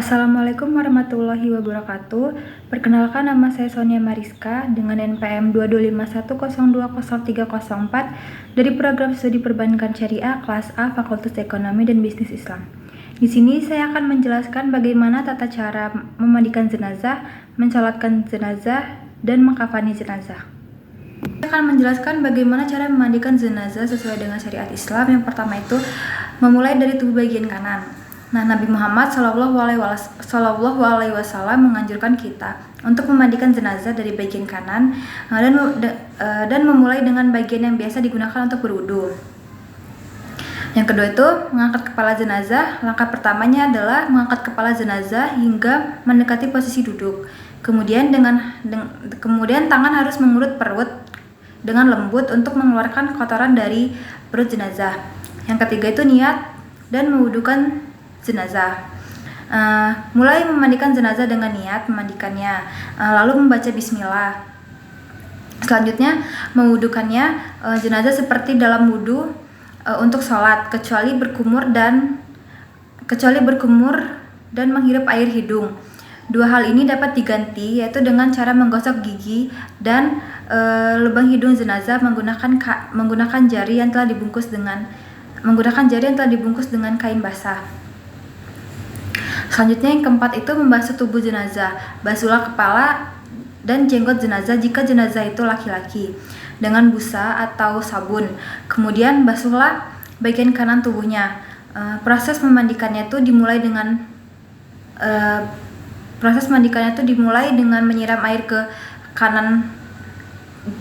Assalamualaikum warahmatullahi wabarakatuh. Perkenalkan, nama saya Sonia Mariska dengan NPM 2251020304 dari Program Studi Perbankan Syariah kelas A Fakultas Ekonomi dan Bisnis Islam. Di sini saya akan menjelaskan bagaimana tata cara memandikan jenazah, mensalatkan jenazah, dan mengkafani jenazah. Saya akan menjelaskan bagaimana cara memandikan jenazah sesuai dengan syariat Islam. Yang pertama itu memulai dari tubuh bagian kanan. Nah, Nabi Muhammad Shallallahu Alaihi Wasallam menganjurkan kita untuk memandikan jenazah dari bagian kanan dan memulai dengan bagian yang biasa digunakan untuk berwudu. Yang kedua itu mengangkat kepala jenazah. Langkah pertamanya adalah mengangkat kepala jenazah hingga mendekati posisi duduk. Kemudian tangan harus mengurut perut dengan lembut untuk mengeluarkan kotoran dari perut jenazah. Yang ketiga itu niat dan mewudukan jenazah. Mulai memandikan jenazah dengan niat memandikannya, lalu membaca bismillah. Selanjutnya mewudukannya jenazah seperti dalam wudu untuk sholat, kecuali berkumur dan menghirup air hidung. Dua hal ini dapat diganti, yaitu dengan cara menggosok gigi dan lubang hidung jenazah menggunakan jari yang telah dibungkus dengan kain basah. Selanjutnya yang keempat itu membasuh tubuh jenazah. Basuhlah kepala dan jenggot jenazah jika jenazah itu laki-laki dengan busa atau sabun. Kemudian basuhlah bagian kanan tubuhnya. Proses memandikannya itu dimulai dengan menyiram air ke kanan.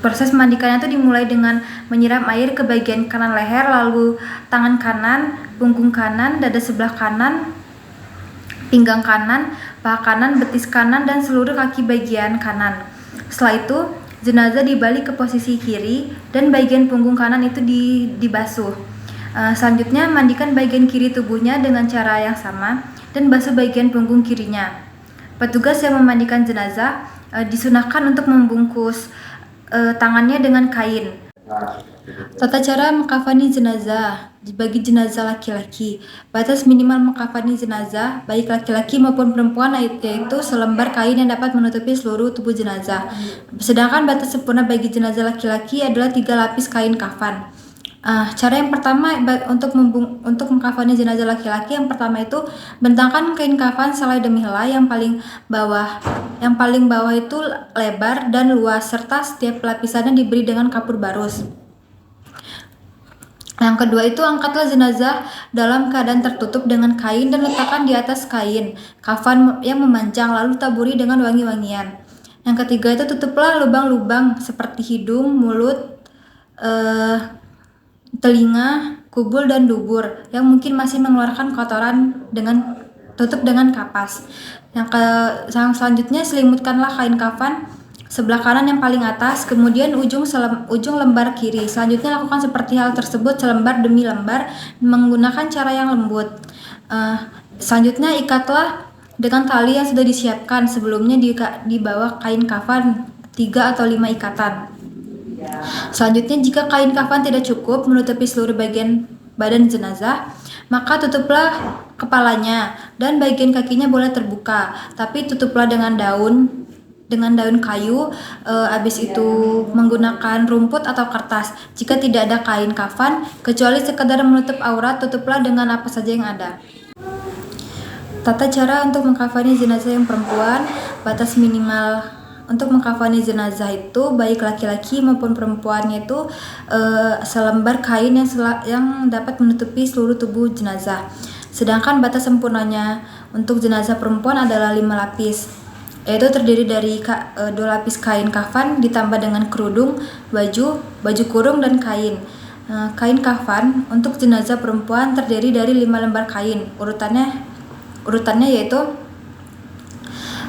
Proses memandikannya itu dimulai dengan menyiram air ke bagian kanan leher, lalu tangan kanan, punggung kanan, dada sebelah kanan, pinggang kanan, paha kanan, betis kanan, dan seluruh kaki bagian kanan. Setelah itu, jenazah dibalik ke posisi kiri dan bagian punggung kanan itu dibasuh. Selanjutnya, mandikan bagian kiri tubuhnya dengan cara yang sama dan basuh bagian punggung kirinya. Petugas yang memandikan jenazah disunahkan untuk membungkus tangannya dengan kain. Tata cara mengkafani jenazah. Bagi jenazah laki-laki, batas minimal mengkafani jenazah baik laki-laki maupun perempuan yaitu selembar kain yang dapat menutupi seluruh tubuh jenazah. Sedangkan batas sempurna bagi jenazah laki-laki adalah 3 lapis kain kafan. Cara yang pertama untuk mengkafani jenazah laki-laki, yang pertama itu bentangkan kain kafan selai demi helai. Yang paling bawah itu lebar dan luas, serta setiap lapisannya diberi dengan kapur barus. Yang kedua itu angkatlah jenazah dalam keadaan tertutup dengan kain dan letakkan di atas kain kafan yang memanjang, lalu taburi dengan wangi-wangian. Yang ketiga itu tutuplah lubang-lubang seperti hidung, mulut, telinga, kubul, dan dubur yang mungkin masih mengeluarkan kotoran tutup dengan kapas. Yang selanjutnya selimutkanlah kain kafan sebelah kanan yang paling atas, kemudian ujung lembar kiri. Selanjutnya lakukan seperti hal tersebut selembar demi lembar menggunakan cara yang lembut. Selanjutnya ikatlah dengan tali yang sudah disiapkan sebelumnya di bawah kain kafan 3 atau 5 ikatan. Selanjutnya jika kain kafan tidak cukup menutupi seluruh bagian badan jenazah, maka tutuplah kepalanya dan bagian kakinya boleh terbuka, tapi tutuplah dengan daun kayu, habis itu menggunakan rumput atau kertas. Jika tidak ada kain kafan, kecuali sekedar menutup aurat, tutuplah dengan apa saja yang ada. Tata cara untuk mengkafani jenazah yang perempuan. Batas minimal untuk mengkafani jenazah itu baik laki-laki maupun perempuannya itu selembar kain yang dapat menutupi seluruh tubuh jenazah. Sedangkan batas sempurnanya untuk jenazah perempuan adalah 5 lapis, yaitu terdiri dari 2 lapis kain kafan ditambah dengan kerudung, baju kurung, dan kain. Kain kafan untuk jenazah perempuan terdiri dari 5 lembar kain. Urutannya yaitu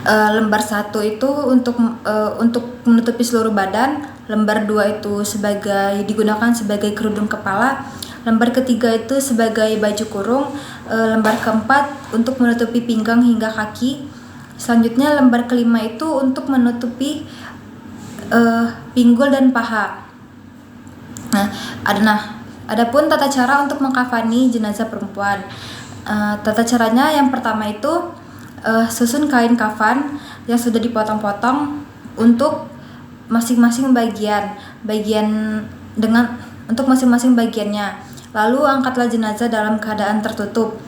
lembar 1 itu untuk menutupi seluruh badan, lembar 2 itu digunakan sebagai kerudung kepala, lembar ketiga itu sebagai baju kurung, lembar keempat untuk menutupi pinggang hingga kaki. Selanjutnya lembar kelima itu untuk menutupi pinggul dan paha. Adapun tata cara untuk mengkafani jenazah perempuan. Tata caranya yang pertama itu susun kain kafan yang sudah dipotong-potong untuk masing-masing untuk masing-masing bagiannya. Lalu angkatlah jenazah dalam keadaan tertutup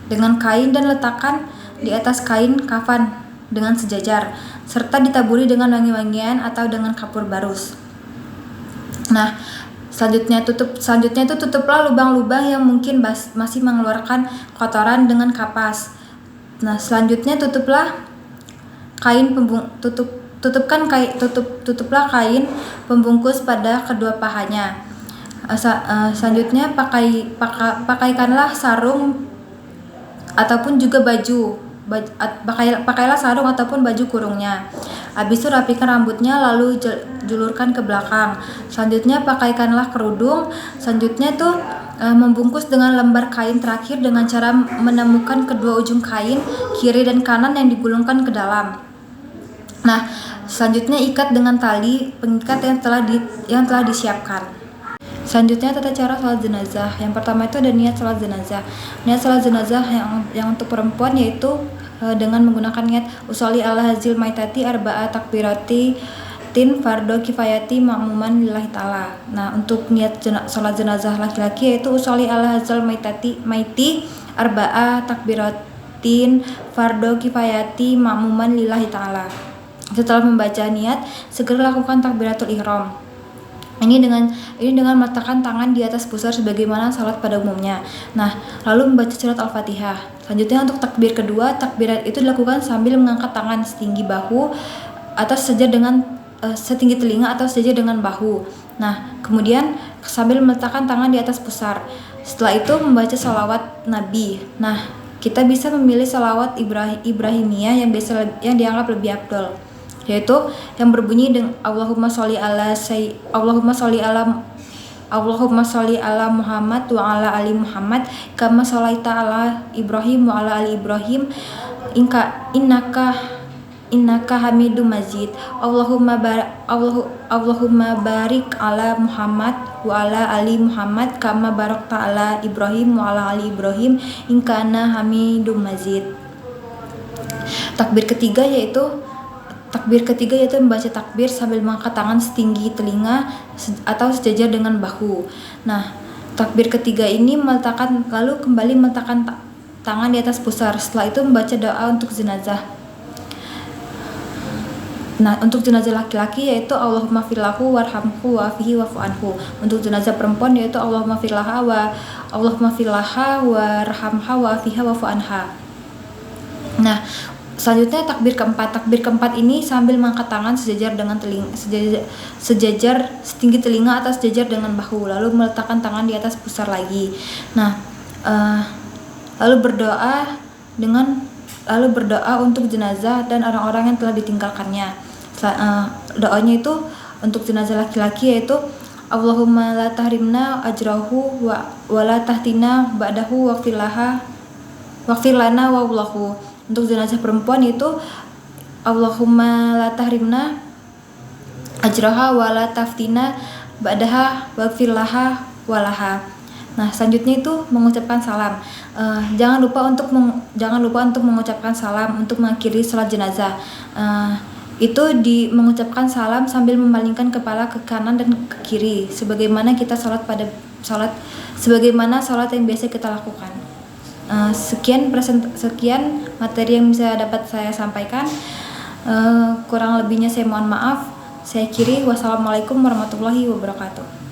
dengan kain dan letakkan di atas kain kafan dengan sejajar, serta ditaburi dengan wangi-wangian atau dengan kapur barus. Nah, selanjutnya itu tutuplah lubang-lubang yang mungkin masih mengeluarkan kotoran dengan kapas. Nah, selanjutnya tutuplah kain tutuplah kain pembungkus pada kedua pahanya. Selanjutnya pakaikanlah sarung ataupun juga pakailah sarung ataupun baju kurungnya. Habis itu rapikan rambutnya, lalu julurkan ke belakang. Selanjutnya pakaikanlah kerudung. Selanjutnya tuh membungkus dengan lembar kain terakhir dengan cara menemukan kedua ujung kain kiri dan kanan yang digulungkan ke dalam. Nah, selanjutnya ikat dengan tali pengikat yang telah disiapkan. Selanjutnya tata cara salat jenazah. Yang pertama itu ada niat salat jenazah. Niat salat jenazah yang untuk perempuan yaitu dengan menggunakan niat usolli ala hazil maitati arba'a takbirati tin fardo kifayati ma'muman lillahi ta'ala. Nah, untuk niat salat jenazah laki-laki yaitu usolli ala hazil maiti arba'a takbiratin fardo kifayati ma'muman lillahi ta'ala. Setelah membaca niat, segera lakukan takbiratul ihram. Ini dengan meletakkan tangan di atas pusar sebagaimana salat pada umumnya. Nah, lalu membaca surat Al-Fatihah. Selanjutnya untuk takbir kedua, takbirat itu dilakukan sambil mengangkat tangan setinggi bahu atau setinggi telinga atau sejajar dengan bahu. Nah, kemudian sambil meletakkan tangan di atas pusar. Setelah itu membaca salawat Nabi. Nah, kita bisa memilih salawat Ibrahimiyah yang dianggap lebih afdol, yaitu yang berbunyi dengan Allahumma sholli ala Muhammad wa ala ali Muhammad kama sholaita ala Ibrahim wa ala ali Ibrahim innaka Hamidum Majid. Allahumma barik ala Muhammad wa ala ali Muhammad kama barakta ala Ibrahim wa ala ali Ibrahim innaka Hamidum Majid. Takbir ketiga yaitu membaca takbir sambil mengangkat tangan setinggi telinga atau sejajar dengan bahu. Nah, takbir ketiga ini kembali meletakkan tangan di atas pusar. Setelah itu membaca doa untuk jenazah. Nah, untuk jenazah laki-laki yaitu Allahumma firlahu warhamhu wa'afihi wa'fu anhu. Untuk jenazah perempuan yaitu Allahumma firlaha warhamha wa'afiha wa'fu anha. Nah, selanjutnya takbir keempat ini sambil mengangkat tangan sejajar setinggi telinga atau sejajar dengan bahu, lalu meletakkan tangan di atas pusar lagi. Nah, lalu berdoa untuk jenazah dan orang-orang yang telah ditinggalkannya. Doanya itu untuk jenazah laki-laki yaitu Allahumma la tahrimna ajrahu wa la tahtina ba'dahu waghfir lana wa wallahu. Untuk jenazah perempuan itu Allahumma la tahrimna ajraha wa la taftina ba'daha waghfir laha walaha. Nah, selanjutnya itu mengucapkan salam. Jangan lupa untuk mengucapkan salam untuk mengakhiri salat jenazah. Mengucapkan salam sambil memalingkan kepala ke kanan dan ke kiri sebagaimana salat yang biasa kita lakukan. Sekian materi yang bisa dapat saya sampaikan. Kurang lebihnya saya mohon maaf. Saya akhiri. Wassalamualaikum warahmatullahi wabarakatuh.